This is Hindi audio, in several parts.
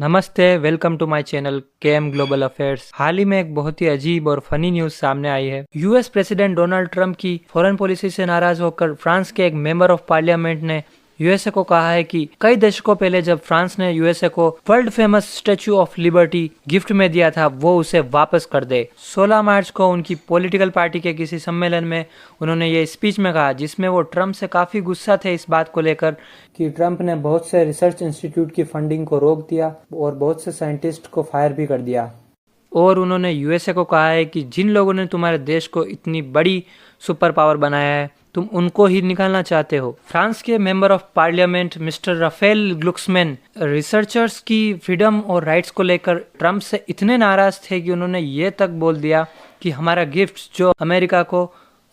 नमस्ते, welcome to my channel KM global affairs. हाल ही में एक बहुत ही अजीब और फनी न्यूज सामने आई है। यूएस प्रेसिडेंट डोनाल्ड ट्रंप की फॉरेन पॉलिसी से नाराज होकर फ्रांस के एक मेंबर ऑफ पार्लियामेंट ने यूएसए को कहा है कि कई दशकों पहले जब फ्रांस ने यूएसए को world famous statue of liberty gift में दिया था, वो उसे वापस कर दे। 16 मार्च को उनकी पॉलिटिकल पार्टी के किसी सम्मेलन में उन्होंने ये स्पीच में कहा, जिसमें वो ट्रंप से काफी गुस्सा थे इस बात को लेकर कि ट्रंप ने बहुत से रिसर्च इंस्टीट्यूट की फंडिंग को रोक दिया और बहुत से साइंटिस्ट को फायर भी कर दिया। और उन्होंने यूएसए को कहा है कि जिन लोगों ने तुम्हारे देश को इतनी बड़ी सुपर पावर बनाया है, तुम उनको ही निकालना चाहते हो। फ्रांस के member of parliament mister Raphael Glucksmann researchers की फ्रीडम और राइट्स को लेकर ट्रंप से इतने नाराज थे कि उन्होंने ये तक बोल दिया कि हमारा गिफ्ट जो अमेरिका को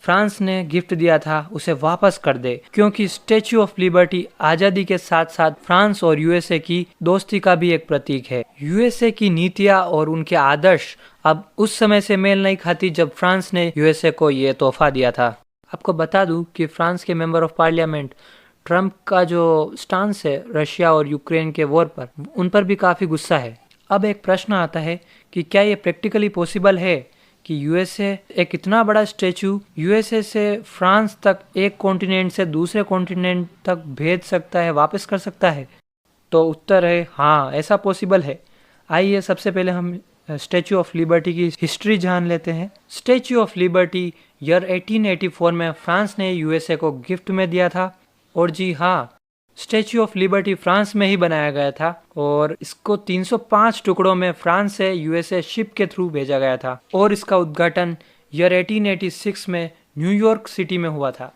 फ्रांस ने गिफ्ट दिया था उसे वापस कर दे, क्योंकि स्टैच्यू ऑफ लिबर्टी आजादी के साथ साथ फ्रांस और यूएसए की दोस्ती का भी एक प्रतीक है। यूएसए की नीतियां और उनके आदर्श अब उस समय से मेल नहीं खाती जब फ्रांस ने यूएसए को ये तोहफा दिया था। आपको बता दूं कि फ्रांस के मेंबर ऑफ पार्लियामेंट ट्रंप का जो स्टांस है रशिया और यूक्रेन के वॉर पर, उन पर भी काफी गुस्सा है। अब एक प्रश्न आता है कि क्या ये प्रैक्टिकली पॉसिबल है कि यूएसए एक इतना बड़ा स्टैच्यू यूएसए से फ्रांस तक एक कॉन्टिनेंट से दूसरे कॉन्टिनेंट तक भेज सकता है, वापस कर सकता है? तो उत्तर है हाँ, ऐसा पॉसिबल है। आइए सबसे पहले हम स्टैच्यू ऑफ लिबर्टी की हिस्ट्री जान लेते हैं। स्टैच्यू ऑफ लिबर्टी ईयर 1884 में फ्रांस ने यूएसए को गिफ्ट में दिया था। और जी हाँ, स्टैच्यू ऑफ लिबर्टी फ्रांस में ही बनाया गया था और इसको 305 टुकड़ों में फ्रांस से यूएसए शिप के थ्रू भेजा गया था और इसका उद्घाटन ईयर 1886 में न्यूयॉर्क सिटी में हुआ था।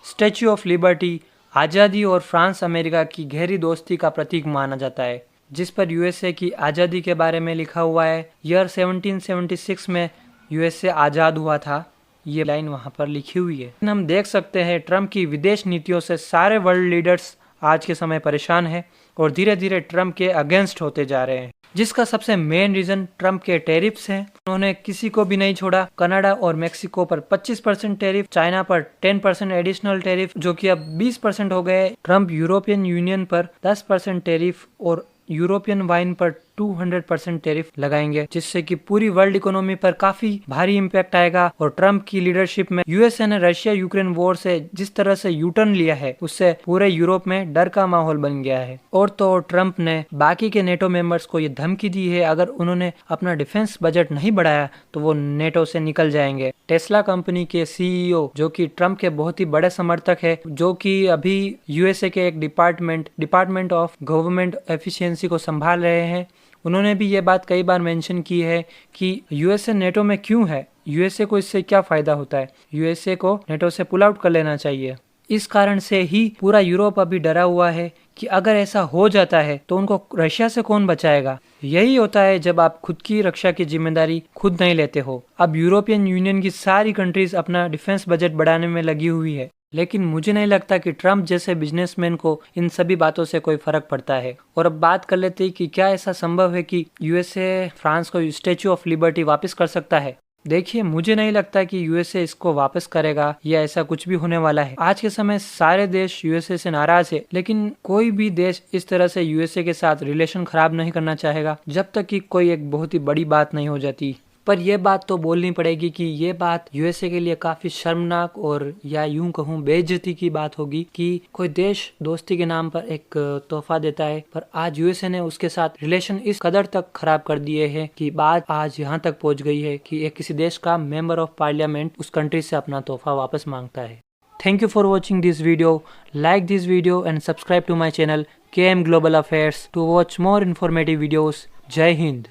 स्टैच्यू ऑफ लिबर्टी आज़ादी और फ्रांस अमेरिका की गहरी दोस्ती का प्रतीक माना जाता है, जिस पर यूएसए की आज़ादी के बारे में लिखा हुआ है। ईयर 1776 में यूएसए आज़ाद हुआ था, ये लाइन वहाँ पर लिखी हुई है। हम देख सकते हैं ट्रंप की विदेश नीतियों से सारे वर्ल्ड लीडर्स आज के समय परेशान है और धीरे धीरे ट्रंप के अगेंस्ट होते जा रहे हैं, जिसका सबसे मेन रीजन ट्रंप के टैरिफ्स हैं। उन्होंने किसी को भी नहीं छोड़ा। कनाडा और मेक्सिको पर 25% टैरिफ, चाइना पर 10% एडिशनल टैरिफ जो कि अब 20% हो गए। ट्रंप यूरोपियन यूनियन पर 10% टैरिफ और यूरोपियन वाइन पर 200% टैरिफ लगाएंगे, जिससे कि पूरी वर्ल्ड इकोनॉमी पर काफी भारी इम्पैक्ट आएगा। और ट्रंप की लीडरशिप में यूएसए ने रशिया यूक्रेन वॉर से जिस तरह से यूटर्न लिया है, उससे पूरे यूरोप में डर का माहौल बन गया है। और तो ट्रंप ने बाकी के नेटो मेंबर्स को ये धमकी दी है, अगर उन्होंने अपना डिफेंस बजट नहीं बढ़ाया तो वो नेटो से निकल जाएंगे। टेस्ला कंपनी के सीईओ, जो कि ट्रंप के बहुत ही बड़े समर्थक है, जो कि अभी यूएसए के एक डिपार्टमेंट ऑफ गवर्नमेंट एफिशिएंसी को संभाल रहे हैं, उन्होंने भी ये बात कई बार मेंशन की है कि यूएसए नेटो में क्यों है, यूएसए को इससे क्या फायदा होता है, यूएसए को नेटो से पुल आउट कर लेना चाहिए। इस कारण से ही पूरा यूरोप अभी डरा हुआ है कि अगर ऐसा हो जाता है तो उनको रशिया से कौन बचाएगा। यही होता है जब आप खुद की रक्षा की जिम्मेदारी खुद नहीं लेते हो। अब यूरोपियन यूनियन की सारी कंट्रीज अपना डिफेंस बजट बढ़ाने में लगी हुई है, लेकिन मुझे नहीं लगता कि ट्रंप जैसे बिजनेसमैन को इन सभी बातों से कोई फर्क पड़ता है। और अब बात कर लेते हैं कि क्या ऐसा संभव है कि यूएसए फ्रांस को स्टैच्यू ऑफ लिबर्टी वापस कर सकता है। देखिए, मुझे नहीं लगता कि यूएसए इसको वापस करेगा या ऐसा कुछ भी होने वाला है। आज के समय सारे देश यूएसए से नाराज है, लेकिन कोई भी देश इस तरह से यूएसए के साथ रिलेशन खराब नहीं करना चाहेगा जब तक कि कोई एक बहुत ही बड़ी बात नहीं हो जाती। पर यह बात तो बोलनी पड़ेगी कि ये बात यूएसए के लिए काफी शर्मनाक और या यूं कहूं बेइज्जती की बात होगी कि कोई देश दोस्ती के नाम पर एक तोहफा देता है, पर आज यूएसए ने उसके साथ रिलेशन इस कदर तक खराब कर दिए हैं कि बात आज यहाँ तक पहुँच गई है कि एक किसी देश का मेंबर ऑफ पार्लियामेंट उस कंट्री से अपना तोहफा वापस मांगता है। Thank you for watching this video. Like this video and subscribe to my channel KM Global Affairs to watch more informative videos. Jai Hind.